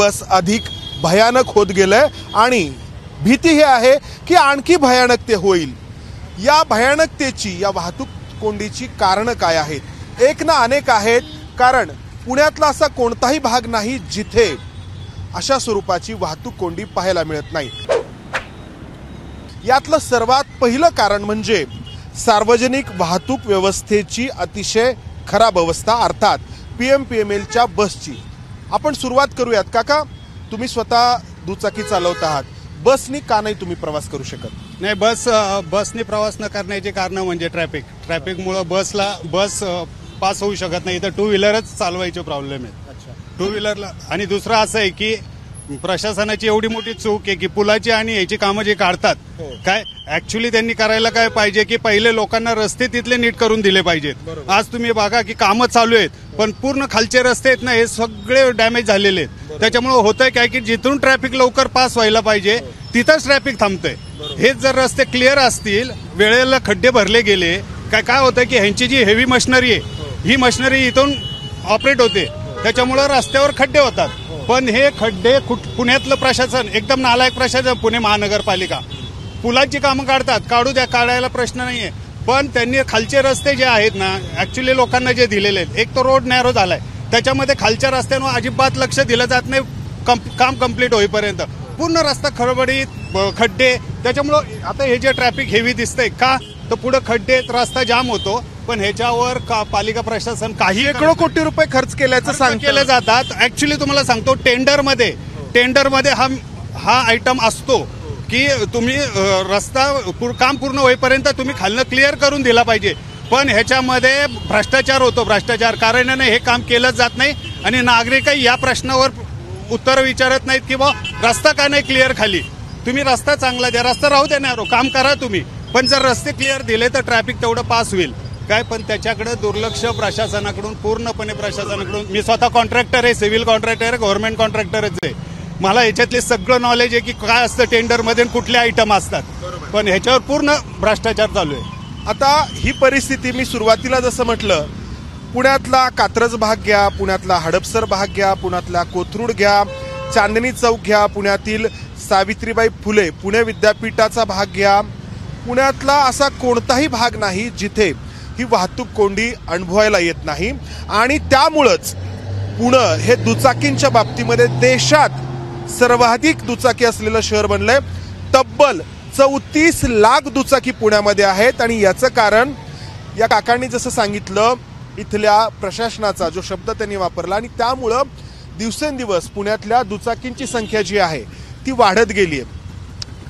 दिवस अधिक भयानक होत गेलंय आणि भीती ही आहे की आणखी भयानक ते होईल। या भयानकतेची, या वाहतूक कोंडीची कारणं काय आहेत? एक ना अनेक आहेत। कारण पुण्यातला असा कोणताही भाग नाही जिथे अशा स्वरूपाची वाहतूक कोंडी पाहायला मिळत नाही। यातलं सर्वात पहिलं कारण म्हणजे सार्वजनिक वाहतूक व्यवस्थेची अतिशय खराब अवस्था, अर्थात PMPMLच्या बसची। आपण सुरुवात करूयात। काका, तुम्ही स्वतः दुचाकी चालवत आहात, बसनी का नाही तुम्ही प्रवास करू शकत? नाही, बसने प्रवास न करण्याचे कारण म्हणजे ट्रॅफिकमुळे बस पास होऊ शकत नाही। तर टू व्हीलरच चालवायचे प्रॉब्लेम आहे टू व्हीलरला। आणि दुसरं असं आहे की प्रशासनाची एवढी मोठी चूक आहे की पुलाची आणि याची कामं जे काढतात, काय ऍक्च्युली त्यांनी करायला काय पाहिजे की पहिले लोकांना रस्ते तिथले नीट करून दिले पाहिजेत। आज तुम्ही बघा की कामं चालू आहेत पण पूर्ण खालचे रस्ते आहेत ना, हे सगळे डॅमेज झालेले आहेत। त्याच्यामुळे होतंय काय की जिथून ट्रॅफिक लवकर पास व्हायला पाहिजे तिथंच ट्रॅफिक थांबतंय। हेच जर रस्ते क्लिअर असतील, वेळेला खड्डे भरले गेले, काय होतं की ह्यांची जी हेवी मशिनरी आहे ही मशिनरी इथून ऑपरेट होते, त्याच्यामुळे रस्त्यावर खड्डे होतात। पण हे खड्डे पुण्यातलं प्रशासन एकदम नालायक प्रशासन, पुणे महानगरपालिका पुलाची कामं काढू द्या, काढायला प्रश्न नाहीये। पण त्यांनी खालचे रस्ते जे आहेत ना, ऍक्च्युली लोकांना जे दिलेले आहेत, एक तो रोड नॅरो झालाय, त्याच्यामध्ये खालच्या रस्त्यांवर अजिबात लक्ष दिलं जात नाही। काम कंप्लीट होईपर्यंत पूर्ण रस्ता खडबडीत, खड्डे, त्याच्यामुळं आता हे जे ट्रॅफिक हेवी दिसतंय का, तर पुढे खड्डे, रस्ता जाम होतो। पण ह्याच्यावर पालिका प्रशासन काही शेकडो कोटी रुपये खर्च केल्याचं केले जातात। ऍक्च्युली तुम्हाला सांगतो, टेंडरमध्ये हा आयटम असतो की तुम्ही रस्ता काम पूर्ण होईपर्यंत तुम्ही खालनं क्लिअर करून दिला पाहिजे। पण ह्याच्यामध्ये भ्रष्टाचार होतो, कारणाने हे काम केलं जात नाही आणि नागरिकही या प्रश्नावर उत्तर विचारत नाहीत की बा रस्ता का नाही क्लिअर खाली, तुम्ही रस्ता चांगला द्या, रस्ता राहू द्या ना, काम करा तुम्ही, पण जर रस्ते क्लिअर दिले तर ट्रॅफिक तेवढं पास होईल काय। पण त्याच्याकडे दुर्लक्ष प्रशासनाकडून, पूर्णपणे प्रशासनाकडून। मी स्वतः कॉन्ट्रॅक्टर आहे, सिव्हिल कॉन्ट्रॅक्टर आहे, गव्हर्नमेंट कॉन्ट्रॅक्टरच आहे, मला याच्यातले सगळं नॉलेज आहे की काय असतं टेंडरमध्ये, कुठले आयटम असतात, पण ह्याच्यावर पूर्ण भ्रष्टाचार चालू आहे। आता ही परिस्थिती, मी सुरुवातीला जसं म्हटलं, पुण्यातला कात्रज भाग घ्या, पुण्यातला हडपसर भाग घ्या, पुण्यातला कोथरूड घ्या, चांदणी चौक घ्या, पुण्यातील सावित्रीबाई फुले पुणे विद्यापीठाचा भाग घ्या, पुण्यातला असा कोणताही भाग नाही जिथे ही वाहतूक कोंडी अनुभवायला येत नाही। आणि त्यामुळंच पुणे हे दुचाकींच्या बाबतीमध्ये देशात सर्वाधिक दुचाकी असलेलं शहर बनलंय। तब्बल 34 लाख दुचाकी पुण्यामध्ये आहेत आणि याचं कारण या काकांनी जसं सांगितलं, इथल्या प्रशासनाचा जो शब्द त्यांनी वापरला, आणि त्यामुळं दिवसेंदिवस पुण्यातल्या दुचाकींची संख्या जी आहे ती वाढत गेली आहे।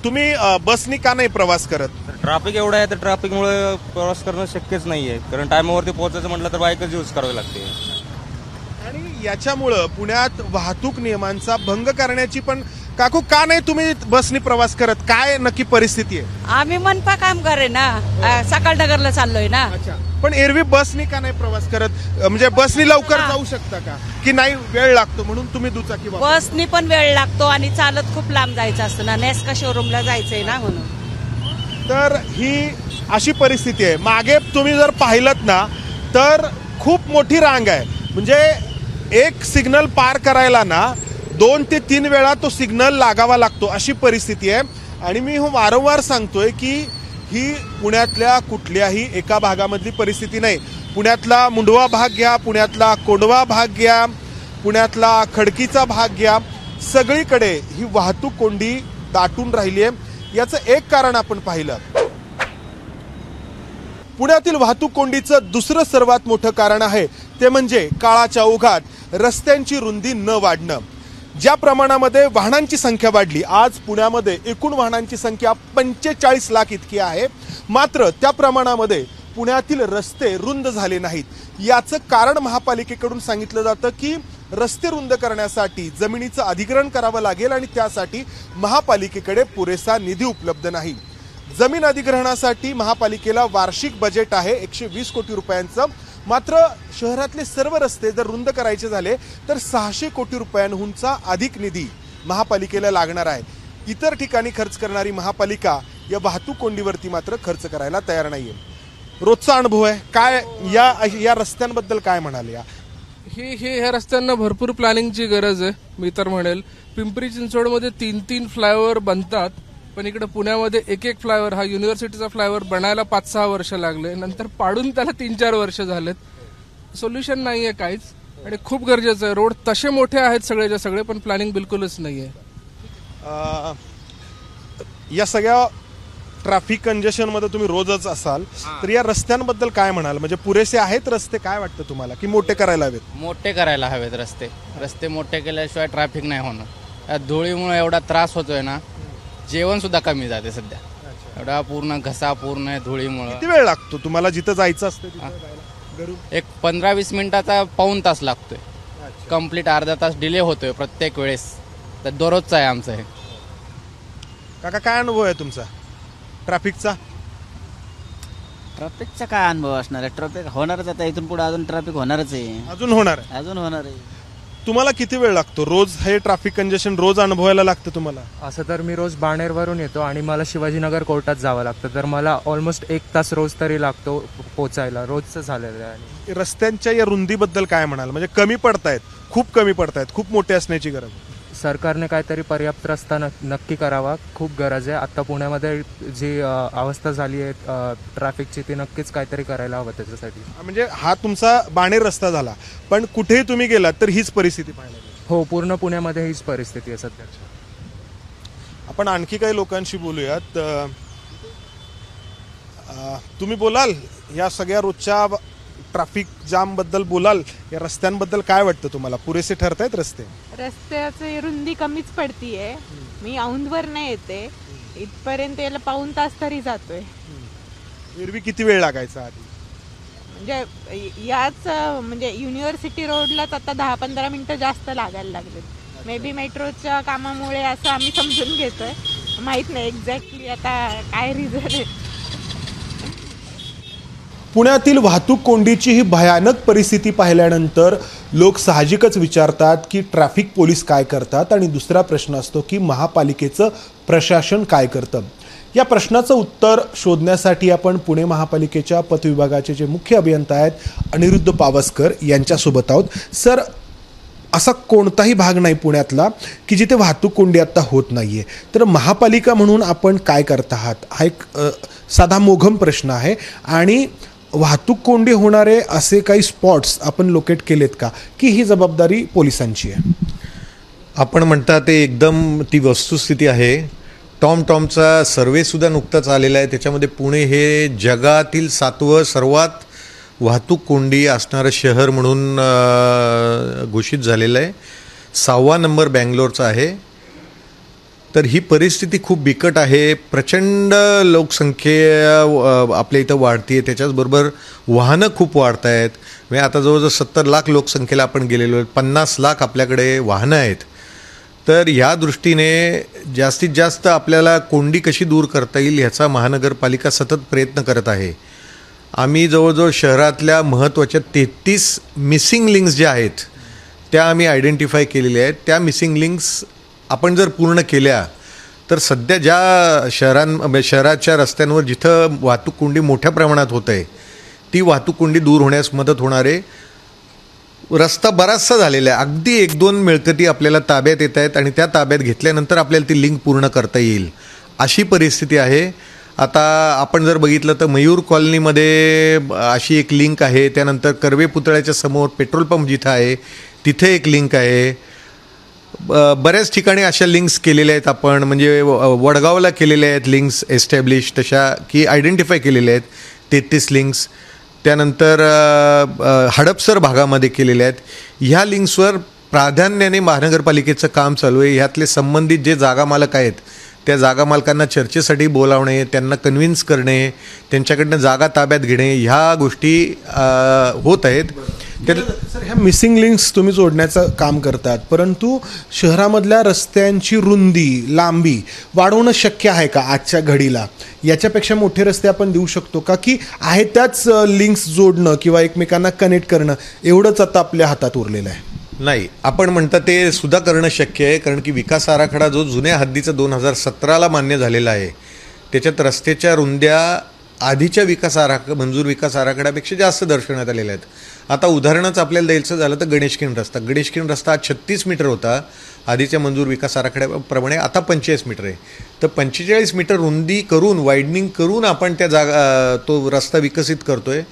तुम्ही बसनी का नाही प्रवास करत? ट्रॅफिक एवढं आहे तर ट्रॅफिकमुळे प्रवास करणं शक्यच नाहीये, कारण टायमावरती पोहोचायचं म्हटलं तर बाईकच यूज करावी लागते। आणि याच्यामुळं पुण्यात वाहतूक नियमांचा भंग करण्याची पण, काकू का नाही तुम्ही बसनी प्रवास करत? काय नक्की परिस्थिती आहे? आम्ही मनपा काम करे ना, सकाळ नगरला चाललोय ना। पण एरवी बसनी का नाही प्रवास करत? म्हणजे बसनी लवकर जाऊ शकता का, की नाही वेळ लागतो म्हणून तुम्ही दुचाकी वापरता? बसनी पण वेळ लागतो आणि चालत खूप लांब जायचं असतं ना, नेस्का शोरूमला जायचंय ना, म्हणून। तर ही अशी परिस्थिती आहे। मागे तुम्ही जर पाहिलत ना तर खूप मोठी रांग आहे, म्हणजे एक सिग्नल पार करायला ना 2 ते 3 वेळा तो सिग्नल लागावा लागतो, अशी परिस्थिती आहे। आणि मी वारंवार सांगतोय की ही पुण्यातल्या कुठल्याही एका भागामधली परिस्थिती नाही। पुण्यातला मुंडवा भाग घ्या, पुण्यातला कोंडवा भाग घ्या, पुण्यातला खडकीचा भाग घ्या, सगळीकडे ही वाहतूक कोंडी दाटून राहिली आहे। याचं एक कारण आपण पाहिलं, पुण्यातील वाहतूक कोंडीचं दुसरं सर्वात मोठं कारण आहे ते म्हणजे काळाच्या ओघात रस्त्यांची रुंदी न वाढणं। ज्या प्रमाणामध्ये वाहनांची संख्या वाढली, आज पुण्यामध्ये एकूण वाहनांची संख्या 45 लाख इतकी आहे, मात्र त्या प्रमाणामध्ये पुण्यातील रस्ते रुंद झाले नाहीत। याचं कारण महापालिकेकडून सांगितलं जातं की रस्ते रुंद करण्यासाठी जमिनीचं अधिग्रहण करावं लागेल आणि त्यासाठी महापालिकेकडे पुरेसा निधी उपलब्ध नाही। जमीन अधिग्रहणासाठी महापालिकेला वार्षिक बजेट आहे 120 कोटी रुपयांचं, मात्र शहरातले सर्व रस्ते जर रुंद करायचे झाले तर 600 कोटी रुपयांहूनचा अधिक निधी महापालिकेला लागणार आहे। इतर ठिकाणी खर्च करणारी महापालिका या वाहतूक कोंडीवरती मात्र खर्च करायला तयार नाहीये। रोजचा अनुभव आहे, काय या रस्त्यांबद्दल काय म्हणाले? ह्या रस्त्यांना भरपूर प्लॅनिंगची गरज आहे. मी तर म्हणेल पिंपरी चिंचवडमध्ये 3 फ्लायओव्हर बनतात, पण इकडे पुण्यामध्ये एक फ्लायओव्हर, हा युनिव्हर्सिटीचा फ्लायओव्हर बनायला 5-6 वर्ष लागले, नंतर पाडून त्याला 3-4 वर्ष झालेत. सोल्युशन नाहीये काहीच, आणि खूप गरजेचं आहे. रोड तसे मोठे आहेत सगळेच्या सगळे, पण प्लॅनिंग बिलकुलच नाहीये. या सगळ्या ट्रॅफिक कंजेशन मध्ये तुम्ही रोजच असाल, तर या रस्त्यांबद्दल काय म्हणाल? म्हणजे पुरेसे आहेत रस्ते, काय वाटतं तुम्हाला, की मोठे करायला हवेत? मोठे करायला हवेत रस्ते मोठे केल्याशिवाय ट्रॅफिक नाही होणार. या धुळीमुळे एवढा त्रास होतोय ना, जेवण सुद्धा कमी जाते सध्या. एवढा पूर्ण घसा पूर्ण आहे धुळीमुळे. किती वेळ लागतो तुम्हाला जिथं जायचं असतं तिथं जायला? एक 15-20 मिनिटाचा पाऊण तास लागतोय. कंप्लीट अर्धा तास डिले होतोय प्रत्येक वेळेस. तर दररोजचा आहे आमचं हे. काका, काय अनुभव आहे तुमचा ट्रॅफिकचा? ट्रॅफिकचा काय अनुभव असणार आहे? ट्रॅफिक होणारच आता, इथून पुढे अजून ट्रॅफिक होणारच आहे. अजून होणार आहे? अजून होणार आहे. तुम्हाला किती वेळ लागतो रोज हे ट्रॅफिक कंजेशन रोज अनुभवायला लागतं तुम्हाला? असं तर मी रोज बाणेरवरून येतो आणि मला शिवाजीनगर कोर्टात जावं लागतं, तर मला ऑलमोस्ट 1 तास रोज तरी लागतो पोचायला. रोजचं झालेलं आहे. आणि रस्त्यांच्या या रुंदीबद्दल काय म्हणाल? म्हणजे कमी पडतायत, खूप कमी पडतायत, खूप मोठे असण्याची गरज. सरकारने काहीतरी पर्याप्त रस्ता नक्की करावा, खूप गरज आहे. आता पुण्यामध्ये जी अवस्था झाली आहे ट्रॅफिकची, ती नक्कीच काहीतरी करायला हवं त्याच्यासाठी. म्हणजे हा तुमचा बाणेर रस्ता झाला, पण कुठेही तुम्ही गेलात तर हीच परिस्थिती पाहायला मिळेल. हो, पूर्ण पुण्यामध्ये हीच परिस्थिती आहे सध्या. आपण आणखी काही लोकांशी बोलूयात. तुम्ही बोलाल या सगळ्या रोजच्या ट्रॅफिक जाम बद्दल बोलाल? या रस्त्यांबद्दल काय वाटतं तुम्हाला? पुरेसे ठरतायत रस्ते? रस्त्याची रुंदी कमीच पडतीये. मी औंधवर नाही येते, इथपर्यंत याला पाऊण तास तरी जातोय. एरवी किती वेळ लागायचा आधी? म्हणजे याच म्हणजे युनिव्हर्सिटी रोडलाच आता 10-15 मिनिटं जास्त लागायला लागलेत. मे बी मेट्रोच्या कामामुळे असं आम्ही समजून घेतोय, माहित नाही एक्झॅक्टली आता काय रिझन आहे. पुण्यातील वाहतूक कोंडीची ही भयानक परिस्थिती पाहिल्यानंतर लोक साहजिकच विचारतात की ट्रॅफिक पोलीस काय करतात, आणि दुसरा प्रश्न असतो की महापालिकेचं प्रशासन काय करतं. या प्रश्नाचं उत्तर शोधण्यासाठी आपण पुणे महापालिकेच्या पथ विभागाचे जे मुख्य अभियंता आहेत अनिरुद्ध पावसकर यांच्यासोबत आहोत. सर, असा कोणताही भाग नाही पुण्यातला की जिथे वाहतूक कोंडी आत्ता होत नाही आहे, तर महापालिका म्हणून आपण काय करत आहात? हा एक साधा मोघम प्रश्न आहे. आणि वाहतूक कोंडी होणारे असे काही स्पॉट्स आपण लोकेट केलेत का, की ही जबाबदारी पोलिसांची आहे? आपण म्हणता ते एकदम ती वस्तुस्थिती आहे. टॉमचा सर्वेसुद्धा नुकताच आलेला आहे. त्याच्यामध्ये पुणे हे जगातील 7वं सर्वात वाहतूक कोंडी असणारं शहर म्हणून घोषित झालेलं आहे. 6वा नंबर बँगलोरचा आहे. तर ही परिस्थिती खूप बिकट आहे. प्रचंड लोकसंख्या आपल्या इथं वाढते आहे, त्याच्याचबरोबर वाहनं खूप वाढत आहेत. म्हणजे आता जवळजवळ 70 लाख लोकसंख्येला आपण गेलेलो आहे. 50 लाख आपल्याकडे वाहनं आहेत. तर ह्या दृष्टीने जास्तीत जास्त आपल्याला कोंडी कशी दूर करता येईल ह्याचा महानगरपालिका सतत प्रयत्न करत आहे. आम्ही जवळजवळ शहरातल्या महत्त्वाच्या 33 मिसिंग लिंक्स ज्या आहेत त्या आम्ही आयडेंटिफाय केलेल्या आहेत. त्या मिसिंग लिंक्स आपण जर पूर्ण केल्या तर सध्या ज्या शहराच्या रस्त्यांवर जिथं वाहतूक कोंडी मोठ्या प्रमाणात होत आहे ती वाहतूक कोंडी दूर होण्यास मदत होणार आहे. रस्ता बराचसा झालेला आहे. अगदी 1-2 मिळकती आपल्याला ताब्यात येत आहेत आणि त्या ताब्यात घेतल्यानंतर आपल्याला ती लिंक पूर्ण करता येईल अशी परिस्थिती आहे. आता आपण जर बघितलं तर मयूर कॉलनीमध्ये अशी एक लिंक आहे. त्यानंतर कर्वे पुतळ्याच्या समोर पेट्रोल पंप जिथं आहे तिथे एक लिंक आहे. बऱ्याच ठिकाणी अशा लिंक्स केलेल्या आहेत आपण, म्हणजे वडगावला केलेल्या आहेत लिंक्स एस्टॅब्लिश तशा की आयडेंटिफाय केलेल्या आहेत 33 लिंक्स. त्यानंतर हडपसर भागामध्ये केलेल्या आहेत. ह्या लिंक्सवर प्राधान्याने महानगरपालिकेचं काम चालू आहे. ह्यातले संबंधित जे जागा मालक आहेत त्या जागा मालकांना चर्चेसाठी बोलावणे, त्यांना कन्व्हिन्स करणे, त्यांच्याकडनं जागा ताब्यात घेणे, ह्या गोष्टी होत आहेत. सर, ह्या मिसिंग लिंक्स तुम्ही जोडण्याचं काम करतात, परंतु शहरामधल्या रस्त्यांची रुंदी लांबी वाढवणं शक्य आहे का आजच्या घडीला? याच्यापेक्षा मोठे रस्ते आपण देऊ शकतो का, की आहे त्याच लिंक्स जोडणं किंवा एकमेकांना कनेक्ट करणं एवढंच आता आपल्या हातात उरलेलं आहे? नाही, आपण म्हणता ते सुद्धा करणं शक्य आहे. कारण की विकास आराखडा जो जुन्या हद्दीचा 2017ला मान्य झालेला आहे त्याच्यात रस्त्याच्या रुंद्या आधीच्या मंजूर विकास आराखड्यापेक्षा जास्त दर्शवण्यात आलेल्या आहेत. आता उदाहरणच आपल्याला द्यायचं झालं तर गणेशखिंड रस्ता 36 मीटर होता आधीच्या मंजूर विकास आराखड्याप्रमाणे, आता 45 मीटर आहे. तर 45 मीटर रुंदी करून वायडनिंग करून आपण तो रस्ता विकसित करतोय.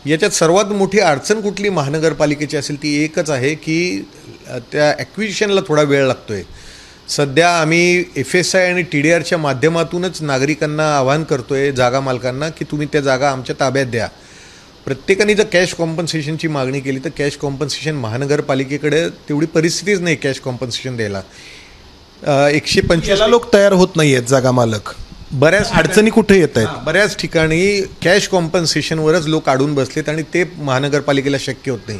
याच्यात सर्वात मोठी अडचण कुठली महानगरपालिकेची असेल ती एकच आहे की त्या ॲक्विजिशनला थोडा वेळ लागतोय. सध्या आम्ही FSI आणि TDRच्या माध्यमातूनच नागरिकांना आवाहन करतोय, जागा मालकांना, की तुम्ही त्या जागा आमच्या ताब्यात द्या. प्रत्येकाने जर कॅश कॉम्पन्सेशनची मागणी केली तर कॅश कॉम्पन्सेशन महानगरपालिकेकडे तेवढी परिस्थितीच नाही कॅश कॉम्पन्सेशन द्यायला. 125 लोक तयार होत नाहीयेत जागा मालक. बऱ्याच अडचणी कुठे येत आहेत? बऱ्याच ठिकाणी कॅश कॉम्पन्सेशनवरच लोक अडून बसलेत आणि ते महानगरपालिकेला शक्य होत नाही.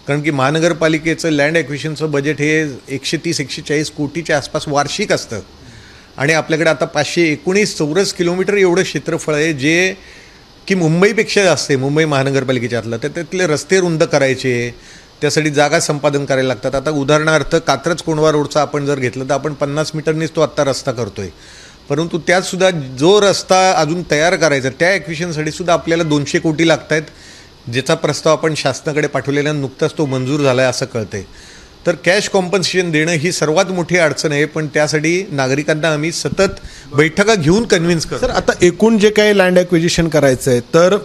कारण की महानगरपालिकेचं लँड ॲक्विजिशनचं बजेट हे 130-140 कोटीच्या आसपास वार्षिक असतं आणि आपल्याकडे आता 519 चौरस किलोमीटर एवढं क्षेत्रफळ आहे जे की मुंबईपेक्षा जास्त आहे, मुंबई महानगरपालिकेच्या आतलं. तर त्यातले रस्ते रुंद करायचे, त्यासाठी जागा संपादन करायला लागतात. आता उदाहरणार्थ कात्रज कोंढवा रोडचा आपण जर घेतलं तर आपण 50 मीटरनीच तो आत्ता रस्ता करतोय, परंतु त्यातसुद्धा जो रस्ता अजून तयार करायचा त्या ॲक्विजिशनसाठी सुद्धा आपल्याला 200 कोटी लागत आहेत, ज्याचा प्रस्ताव आपण शासनाकडे पाठवलेला नुकताच तो मंजूर झाला आहे असं कळतंय. तर कॅश कॉम्पन्सेशन देणं ही सर्वात मोठी अडचण आहे, पण त्यासाठी नागरिकांना आम्ही सतत बैठका घेऊन कन्व्हिन्स करतो. सर, आता एकूण जे काही लँड ॲक्विजिशन करायचं आहे तर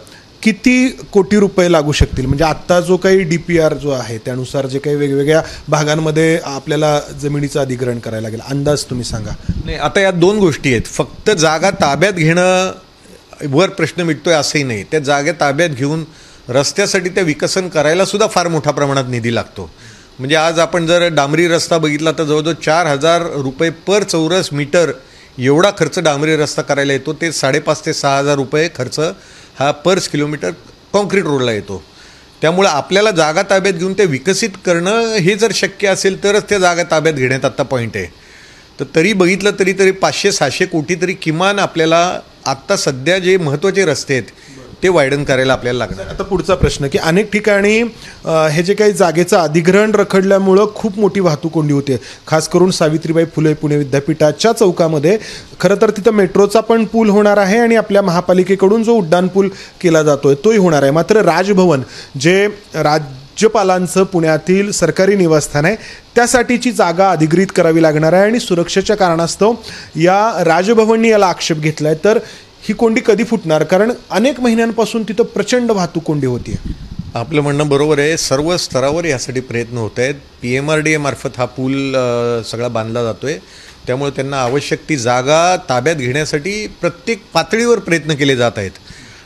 किती कोटी रुपये लागू शकतील? म्हणजे आत्ता जो काही DPR जो आहे त्यानुसार जे काही वेगवेगळ्या भागांमध्ये आपल्याला जमिनीचं अधिग्रहण करायला लागेल, अंदाज तुम्ही सांगा. नाही, आता यात दोन गोष्टी आहेत. फक्त जागा ताब्यात घेणं वर प्रश्न मिटतोय असंही नाही. त्या जागा ताब्यात घेऊन रस्त्यासाठी त्या विकसन करायला सुद्धा फार मोठ्या प्रमाणात निधी लागतो. म्हणजे आज आपण जर डांबरी रस्ता बघितला तर जवळजवळ 4,000 रुपये पर चौरस मीटर एवढा खर्च डांबरी रस्ता करायला येतो. ते 5,500 ते 6,000 रुपये खर्च हा पर किलोमीटर कॉन्क्रीट रोडला येतो. त्यामुळे आपल्याला जागा ताब्यात घेऊन ते विकसित करणं हे जर शक्य असेल तरच त्या जागा ताब्यात घेण्यात आत्ता पॉईंट आहे. तर तरी बघितलं तरी 500-600 कोटी तरी किमान आपल्याला आत्ता सध्या जे महत्त्वाचे रस्ते आहेत ते वायडन करायला आपल्याला लागणार. आता पुढचा प्रश्न की अनेक ठिकाणी हे जे काही जागेचं अधिग्रहण रखडल्यामुळं खूप मोठी वाहतूक कोंडी होते, खास करून सावित्रीबाई फुले पुणे विद्यापीठाच्या चौकामध्ये. खरं तर तिथं मेट्रोचा पण पूल होणार आहे आणि आपल्या महापालिकेकडून जो उड्डाण पूल केला जातोय तोही होणार आहे. मात्र राजभवन जे राज्यपालांचं पुण्यातील सरकारी निवासस्थान आहे त्यासाठीची जागा अधिग्रहित करावी लागणार आहे आणि सुरक्षेच्या कारणास्तव या राजभवननी याला आक्षेप घेतलाय. तर ही कोंडी कधी फुटणार? कारण अनेक महिन्यांपासून तिथं प्रचंड वाहतूक कोंडी होती. आपलं म्हणणं बरोबर आहे. सर्व स्तरावर यासाठी प्रयत्न होत आहेत. PMRDA मार्फत हा पूल सगळा बांधला जातोय. त्यामुळे त्यांना आवश्यक ती जागा ताब्यात घेण्यासाठी प्रत्येक पातळीवर प्रयत्न केले जात आहेत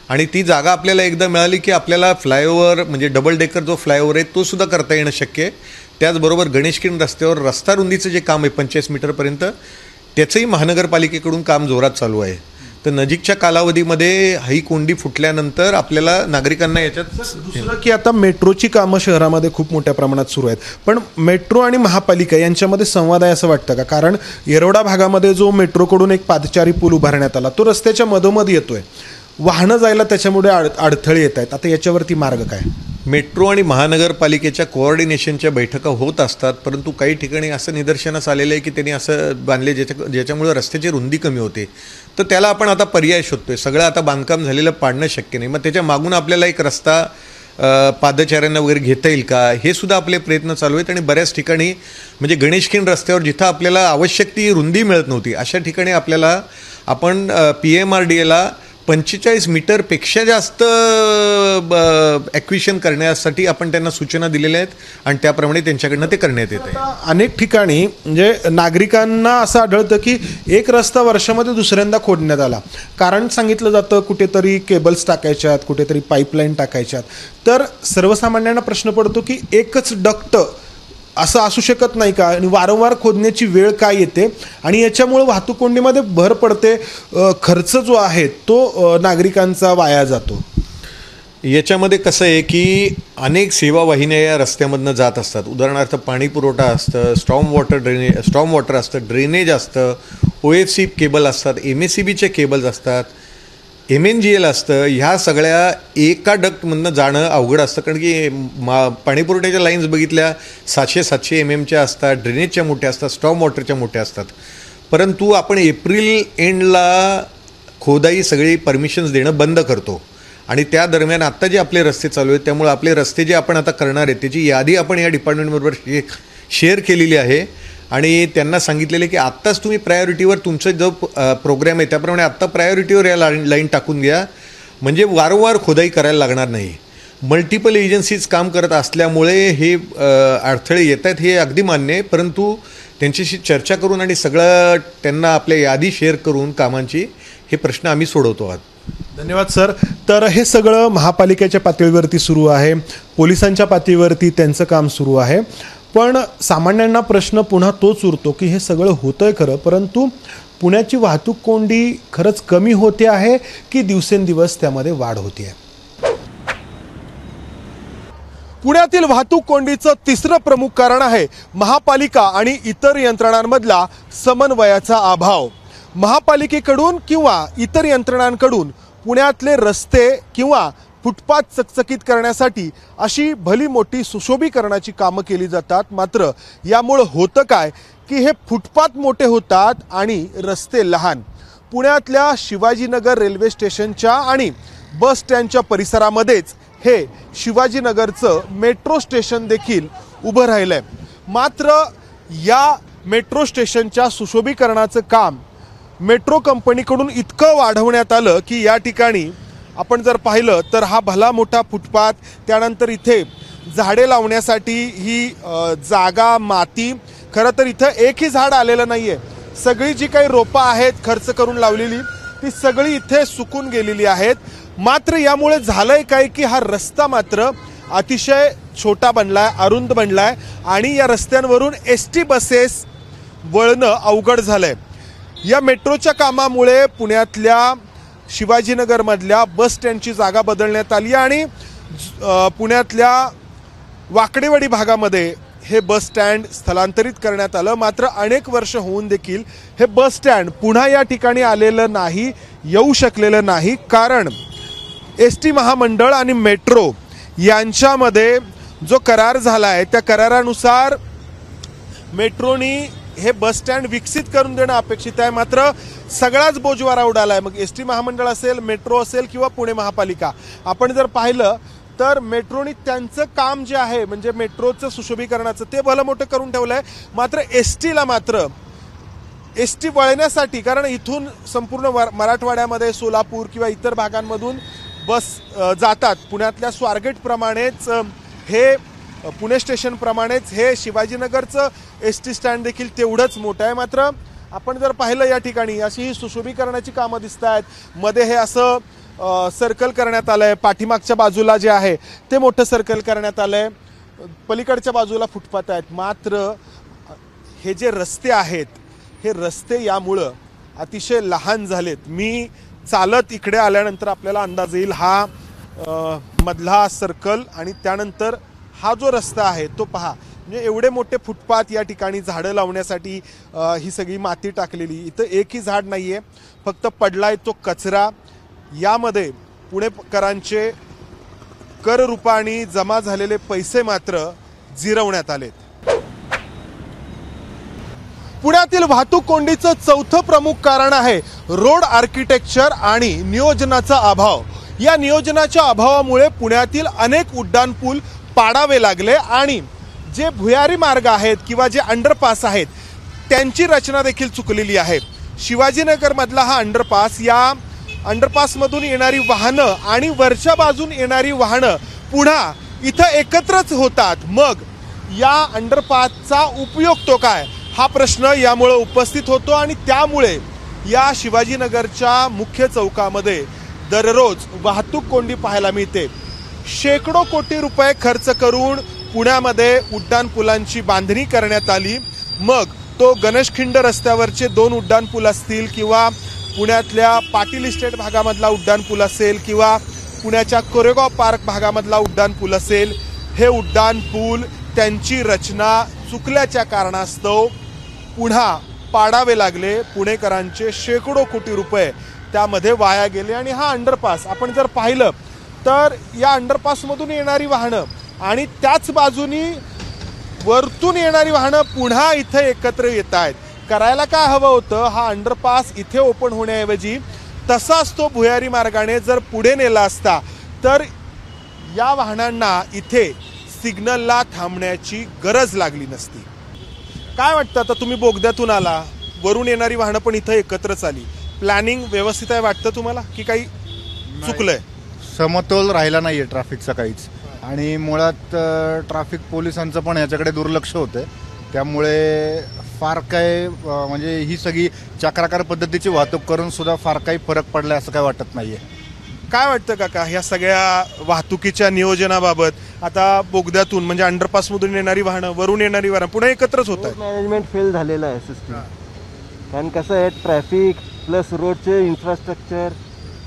आणि ती जागा आपल्याला एकदा मिळाली की आपल्याला फ्लायओव्हर म्हणजे डबल डेकर जो फ्लायओव्हर आहे तो सुद्धा करता येणं शक्य आहे. त्याचबरोबर गणेशखिंड रस्त्यावर रस्ता रुंदीचं जे काम आहे 45 मीटरपर्यंत त्याचंही महानगरपालिकेकडून काम जोरात चालू आहे. तर नजीकच्या कालावधीमध्ये ही कोंडी फुटल्यानंतर आपल्याला नागरिकांना याच्यात दुसरं की आता मेट्रोची कामं शहरामध्ये खूप मोठ्या प्रमाणात सुरू आहेत, पण मेट्रो आणि महापालिका यांच्यामध्ये संवाद आहे असं वाटतं का? कारण येरवडा भागामध्ये जो मेट्रोकडून एक पादचारी पूल उभारण्यात आला तो रस्त्याच्या मधोमध येतोय, वाहनं जायला त्याच्यामुळे अडथळे येत आहेत. आता याच्यावरती मार्ग काय? मेट्रो आणि महानगरपालिकेच्या कोऑर्डिनेशनच्या बैठका होत असतात, परंतु काही ठिकाणी असं निदर्शनास आलेलं आहे की त्यांनी असं बांधले ज्याच्यामुळे रस्त्याची रुंदी कमी होते. तर त्याला आपण आता पर्याय शोधतोय. सगळं आता बांधकाम झालेलं पाडणं शक्य नाही, मग त्याच्या मागून आपल्याला एक रस्ता पादचाऱ्यांना वगैरे घेता येईल का हे सुद्धा आपले प्रयत्न चालू आहेत. आणि बऱ्याच ठिकाणी म्हणजे गणेशखिंड रस्त्यावर जिथं आपल्याला आवश्यक ती रुंदी मिळत नव्हती अशा ठिकाणी आपल्याला आपण PMRDAला 45 मीटरपेक्षा जास्त ॲक्विजिशन करण्यासाठी आपण त्यांना सूचना दिलेल्या आहेत आणि त्याप्रमाणे त्यांच्याकडनं ते करण्यात येत आहे. अनेक ठिकाणी म्हणजे नागरिकांना असं आढळतं की एक रस्ता वर्षामध्ये दुसऱ्यांदा खोदण्यात आला. कारण सांगितलं जातं कुठेतरी केबल्स टाकायच्यात, कुठेतरी पाईपलाईन टाकायच्यात. तर सर्वसामान्यांना प्रश्न पडतो की एकच डक्ट असं असू शकत नाही का? आणि वारंवार खोदण्याची वेळ काय येते आणि याच्यामुळे वाहतूक कोंडीमध्ये भर पडते, खर्च जो आहे तो नागरिकांचा वाया जातो. याच्यामध्ये कसं आहे की अनेक सेवा वाहिन्या या रस्त्यामधनं जात असतात. उदाहरणार्थ पाणी पुरवठा असतं, स्टॉर्म वॉटर असतं, ड्रेनेज असतं, OFC केबल असतात, MSCBचे केबल्स असतात, MNGL असतं. ह्या सगळ्या एका डक्टमधनं जाणं अवघड असतं. कारण की पाणीपुरवठ्याच्या लाईन्स बघितल्या 700 mm असतात, ड्रेनेजच्या मोठ्या असतात, स्टॉर्म वॉटरच्या मोठ्या असतात. परंतु आपण एप्रिल एंडला खोदाई सगळी परमिशन्स देणं बंद करतो आणि त्या दरम्यान आत्ता जे आपले रस्ते चालू आहेत त्यामुळे आपले रस्ते जे आपण आता करणार आहेत त्याची यादी आपण या डिपार्टमेंटबरोबर शेअर केलेली आहे आणि त्यांना सांगितलेले की आत्ताच तुम्ही प्रायोरिटीवर तुमचा जो प्रोग्राम आहे त्याप्रमाणे आत्ता प्रायोरिटीवर या लाईन टाकून घ्या, म्हणजे वारंवार खोदाई करायला लागणार नाही. मल्टिपल एजन्सीज काम करत असल्यामुळे हे अडथळे येत आहेत हे अगदी मान्य आहे, परंतु त्यांच्याशी चर्चा करून आणि सगळं त्यांना आपल्या यादी शेअर करून कामांची हे प्रश्न आम्ही सोडवतो आहोत. धन्यवाद सर. तर हे सगळं महापालिकेच्या पातळीवरती सुरू आहे, पोलिसांच्या पातळीवरती त्यांचं काम सुरू आहे, पण सामान्यांना प्रश्न पुन्हा तोच उरतो की हे सगळं होतंय खरं, परंतु पुण्याची वाहतूक कोंडी खरंच कमी होते आहे की दिवसेंदिवस त्यामध्ये वाढ होते आहे. पुण्यातील वाहतूक कोंडीचं तिसरं प्रमुख कारण आहे महापालिका आणि इतर यंत्रणांमधला समन्वयाचा अभाव. महापालिकेकडून किंवा इतर यंत्रणांकडून पुण्यातले रस्ते किंवा फुटपाथ चकचकीत करण्यासाठी अशी भली मोठी सुशोभीकरणाची कामं केली जातात, मात्र यामुळे होतं काय की हे फुटपाथ मोठे होतात आणि रस्ते लहान. पुण्यातल्या शिवाजीनगर रेल्वे स्टेशनच्या आणि बस स्टँडच्या परिसरामध्येच हे शिवाजीनगरचं मेट्रो स्टेशन देखील उभं राहिलंय. मात्र या मेट्रो स्टेशनच्या सुशोभीकरणाचं काम मेट्रो कंपनीकडून इतकं वाढवण्यात आलं की या ठिकाणी आपण जर पाहिलं तर हा भला मोठा फुटपाथ, त्यानंतर इथे झाडे लावण्यासाठी ही जागा, माती, खरं तर इथं एकही झाड आलेलं नाहीये. सगळी जी काही रोपं आहेत खर्च करून लावलेली ती सगळी इथे सुकून गेलेली आहेत. मात्र यामुळे झालंय काय की हा रस्ता मात्र अतिशय छोटा बनलाय, अरुंद बनलाय आणि या रस्त्यांवरून ST बसेस वळणं अवघड झालंय. या मेट्रोच्या कामामुळे पुण्यातल्या शिवाजीनगरमधल्या बस स्टँडची जागा बदलण्यात आली आणि पुण्यातल्या वाकडेवाडी भागामध्ये हे बस स्टँड स्थलांतरित करण्यात आलं. मात्र अनेक वर्ष होऊन देखील हे बस स्टँड पुन्हा या ठिकाणी आलेलं नाही, येऊ शकलेलं नाही, कारण ST महामंडळ आणि मेट्रो यांच्यामध्ये जो करार झाला आहे त्या करारानुसार मेट्रोनी हे बस स्टँड विकसित करून देणं अपेक्षित आहे. मात्र सगळाच बोजवारा उडाला आहे, मग ST महामंडळ असेल, मेट्रो असेल किंवा पुणे महापालिका. आपण जर पाहिलं तर मेट्रोनी त्यांचं काम जे आहे म्हणजे मेट्रोचं सुशोभीकरणाचं ते भलं मोठं करून ठेवलं आहे. मात्र STला मात्र ST वळण्यासाठी, कारण इथून संपूर्ण मराठवाड्यामध्ये सोलापूर किंवा इतर भागांमधून बस जातात, पुण्यातल्या स्वारगेटप्रमाणेच हे पुणे स्टेशनप्रमाणेच हे शिवाजीनगरचं ST स्टँड देखील तेवढंच मोठं आहे. मात्र आपण जर पाहिलं या ठिकाणी अशी ही सुशोभीकरणाची कामं दिसत आहेत. मध्ये हे असं सर्कल करण्यात आलं आहे, पाठीमागच्या बाजूला जे आहे ते मोठं सर्कल करण्यात आलं आहे, पलीकडच्या बाजूला फुटपाथ आहेत. मात्र हे जे रस्ते आहेत हे रस्ते यामुळं अतिशय लहान झालेत. मी चालत इकडे आल्यानंतर आपल्याला अंदाज येईल हा मधला सर्कल आणि त्यानंतर हा जो रस्ता आहे तो पहा. म्हणजे एवढे मोठे फुटपाथ, या ठिकाणी झाडं लावण्यासाठी ही सगळी माती टाकलेली, इथं एकही झाड नाहीये, फक्त पडलाय तो कचरा. यामध्ये पुणेकरांचे कर रूपाने जमा झालेले पैसे मात्र जिरवण्यात आलेत. पुण्यातील वाहतूक कोंडीचं चौथं प्रमुख कारण आहे रोड आर्किटेक्चर आणि नियोजनाचा अभाव. या नियोजनाच्या अभावामुळे पुण्यातील अनेक उड्डाणपूल पाडावे लागले आणि जे भुयारी मार्ग आहेत किंवा जे अंडरपास आहेत त्यांची रचना देखील चुकलेली आहे. शिवाजीनगरमधला हा अंडरपास, या अंडरपासमधून येणारी वाहनं आणि वरच्या बाजून येणारी वाहनं पुन्हा इथं एकत्रच होतात. मग या अंडरपासचा उपयोग तो काय, हा प्रश्न यामुळे उपस्थित होतो आणि त्यामुळे या शिवाजीनगरच्या मुख्य चौकामध्ये दररोज वाहतूक कोंडी पाहायला मिळते. शेकडो कोटी रुपये खर्च करून पुण्यामध्ये उड्डाणपुलांची बांधणी करण्यात आली. मग तो गणेशखिंड रस्त्यावरचे 2 उड्डाणपूल असतील किंवा पुण्यातल्या पाटील इस्टेट भागामधला उड्डाणपूल असेल किंवा पुण्याच्या कोरेगाव पार्क भागामधला उड्डाणपूल असेल, हे उड्डाणपूल त्यांची रचना चुकल्याच्या कारणास्तव पुन्हा पाडावे लागले. पुणेकरांचे शेकडो कोटी रुपये त्यामध्ये वाया गेले. आणि हा अंडरपास आपण जर पाहिलं तर या अंडरपासमधून येणारी वाहनं आणि त्याच बाजूनी वरतून येणारी वाहनं पुन्हा इथे एकत्र येत आहेत. करायला काय हवं होतं, हा अंडरपास इथे ओपन होण्याऐवजी तसाच तो भुयारी मार्गाने जर पुढे नेला असता तर या वाहनांना इथे सिग्नलला थांबण्याची गरज लागली नसती. काय वाटतं, आता तुम्ही बोगद्यातून आला, वरून येणारी वाहनं पण इथं एकत्रच आली, प्लॅनिंग व्यवस्थित आहे वाटतं तुम्हाला की काही चुकलंय? समतोल राहिला नाहीये ट्रॅफिकचा काहीच, आणि मुळात ट्रॅफिक पोलिसांचं पण याच्याकडे दुर्लक्ष होतं. त्यामुळे फार काय म्हणजे ही सगळी चक्राकार पद्धतीची वाहतूक करून सुद्धा फार काही फरक पडलाय असं काय वाटत नाहीये. काय वाटतं काका ह्या सगळ्या वाहतुकीच्या नियोजनाबाबत? आता बोगद्यातून म्हणजे अंडरपासमधून येणारी वाहनं, वरून येणारी वाहनं पुन्हा एकत्रच होत आहे. मॅनेजमेंट फेल झालेलं आहे सिस्टम. कारण कसं आहे, ट्रॅफिक प्लस रोडचे इन्फ्रास्ट्रक्चर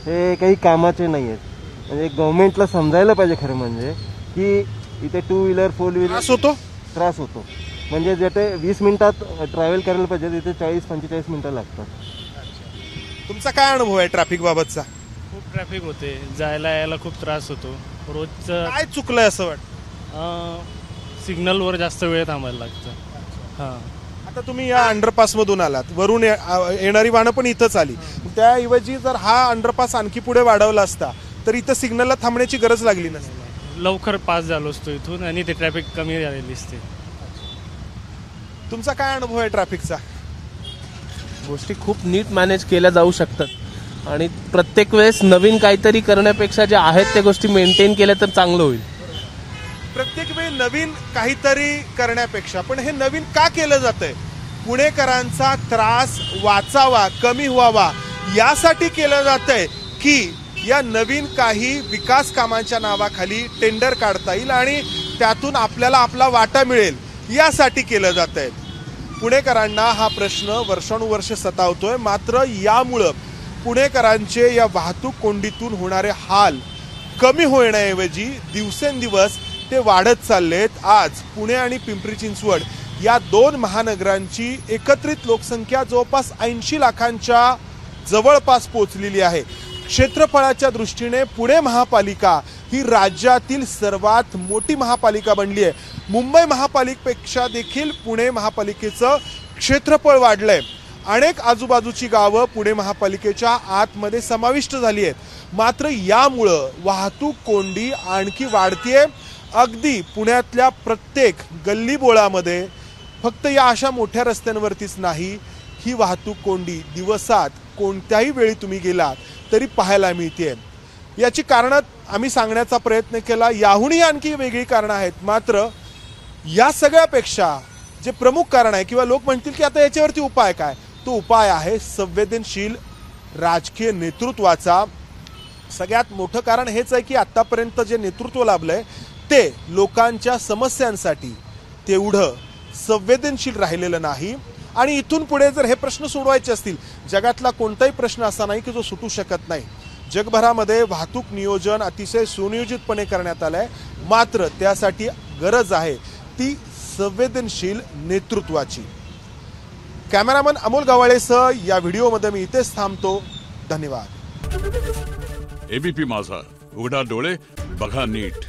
हे काही कामाचे नाही आहेत. म्हणजे गव्हर्नमेंटला समजायला पाहिजे खरं म्हणजे की इथे 2 व्हीलर 4 व्हीलर त्रास होतो. म्हणजे जिथे 20 मिनिटात ट्रॅव्हल करायला पाहिजे तिथे 40-45 मिनिटं लागतात. तुमचा काय अनुभव आहे ट्रॅफिक बाबतचा? खूप ट्रॅफिक होते, जायला यायला खूप त्रास होतो रोजचं. काय चुकलंय असं वाटतं? सिग्नलवर जास्त वेळ थांबायला लागतं. हां, आता तुम्ही या अंडरपासमधून आलात, वरून येणारी वाहनं पण इथंच आली, त्याऐवजी जर हा अंडरपास आणखी पुढे वाढवला असता तर इथं सिग्नलला थांबण्याची गरज लागली नसती. लवकर पास झालो असतो इथून आणि ते ट्रॅफिक कमी झालेली असते. तुमचा काय अनुभव आहे ट्रॅफिकचा? गोष्टी खूप नीट मॅनेज केल्या जाऊ शकतात आणि प्रत्येक वेळेस नवीन काहीतरी करण्यापेक्षा जे आहेत त्या गोष्टी मेंटेन केल्या तर चांगलं होईल. प्रत्येक वेळी नवीन काहीतरी करण्यापेक्षा, पण हे नवीन का केलं जातंय? पुणेकरांचा त्रास वाचावा, कमी व्हावा यासाठी केलं जातंय की या नवीन काही विकास कामांच्या नावाखाली टेंडर काढता येईल आणि त्यातून आपल्याला आपला वाटा मिळेल यासाठी केलं जातंय. पुणेकरांना हा प्रश्न वर्षानुवर्ष सतावतोय. मात्र यामुळं पुणेकरांचे या वाहतूक कोंडीतून होणारे हाल कमी होण्याऐवजी दिवसेंदिवस ते वाढत चाललेत. आज पुणे आणि पिंपरी चिंचवड या 2 महानगरांची एकत्रित लोकसंख्या जवळपास 80 लाखांच्या जवळपास पोहोचलेली आहे. क्षेत्रफळाच्या दृष्टीने पुणे महापालिका ही राज्यातील सर्वात मोठी महापालिका बनली आहे. मुंबई महापालिकेपेक्षा देखील पुणे महापालिकेचं क्षेत्रफळ वाढलंय. अनेक आजूबाजूची गावं पुणे महापालिकेच्या आतमध्ये समाविष्ट झाली आहेत. मात्र यामुळं वाहतूक कोंडी आणखी वाढतीये. अगदी पुण्यातल्या प्रत्येक गल्लीबोळामध्ये, फक्त या अशा मोठ्या रस्त्यांवरतीच नाही, ही वाहतूक कोंडी दिवसात कोणत्याही वेळी तुम्ही गेलात तरी पाहायला मिळते. याची कारणं आम्ही सांगण्याचा प्रयत्न केला, याहूनही आणखी वेगळी कारणं आहेत. मात्र या सगळ्यापेक्षा जे प्रमुख कारण आहे, किंवा लोक म्हणतील की आता याच्यावरती उपाय काय, तो उपाय आहे संवेदनशील राजकीय नेतृत्वाचा. सगळ्यात मोठं कारण हेच आहे की आतापर्यंत जे नेतृत्व लाभलंय ते लोकांच्या समस्यांसाठी तेवढं संवेदनशील राहिलेलं नाही. आणि इथून पुढे जर हे प्रश्न सोडवायचे असतील, जगातला कोणताही प्रश्न असा नाही की जो सुटू शकत नाही. जगभरामध्ये वाहतूक नियोजन अतिशय सुनियोजितपणे करण्यात आलंय. मात्र त्यासाठी गरज आहे ती संवेदनशील नेतृत्वाची. कॅमेरामन अमोल गवाळेसह या व्हिडिओमध्ये मी इथेच थांबतो. धन्यवाद. एबीपी माझा, उघडा डोळे बघा नीट.